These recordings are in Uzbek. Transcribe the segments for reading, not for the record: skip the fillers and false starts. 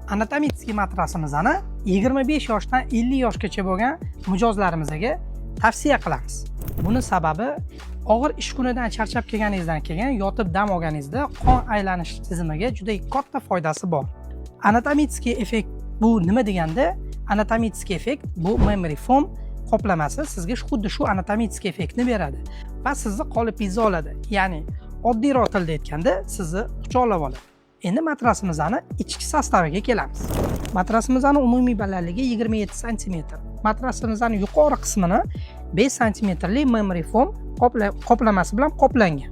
anatomический matrasimizni 25 yoshdan 50 yoshgacha bo'lgan mijozlarimizga tavsiya qilamiz. Buni sababi og'ir ish kunidan charchab kelganingizdan keyin yotib dam olganingizda qon aylanish tizimiga juda katta foydasi bor. Anatomический effekt bu nima deganda? Anatomический effekt bu memory foam qoplamasi sizga xuddi shu anatomический effektni beradi va sizni qolipingizni oladi. Ya'ni oddiyroq tilda aytganda sizni quchoqlab oladi. Endi matrasimizni ichki sostaviga kelamiz. Matrasimizning umumiy balandligi 27 sm. Matrasimizning yuqori qismini 5 sm li memory foam qoplamasi bilan qoplangan.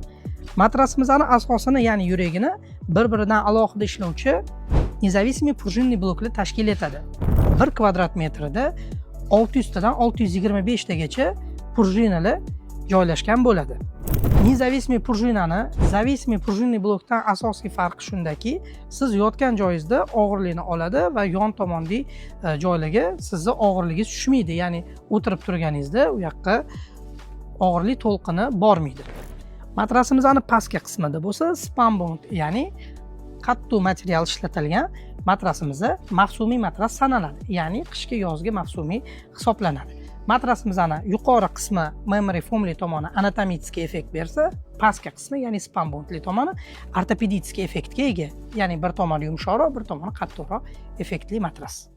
Matrasimizning asosini, ya'ni yuragini bir-biridan alohida ishlovchi независимый пружинный bloklar tashkil etadi. 1 kvadrat metrida 600 tadan 625 tagacha prujinalar joylashgan bo'ladi. Независимый prujinani зависимый пружинный blokdan asosiy farqi shundaki, siz yotgan joyingizda og'irlikni oladi va yon tomondagi joylarga sizni og'irligingiz tushmaydi. Ya'ni o'tirib turganingizda u yoqqa og'irlik to'lqini bormaydi. Matrasimizning pastki qismida bo'lsa spanbond, ya'ni qattiq material ishlatilgan matrasimiz mavsumiy matras sanaladi. Ya'ni qishki yozgi mavsumiy hisoblanadi. Matrasimizning yuqori qismi memory foamli tomoni anatomический effekt bersa, pastki qismi, ya'ni spanbondli tomoni ortopedический effektga ega. Ya'ni bir tomoni yumshoqroq, bir tomoni qattiqroq effektli matras.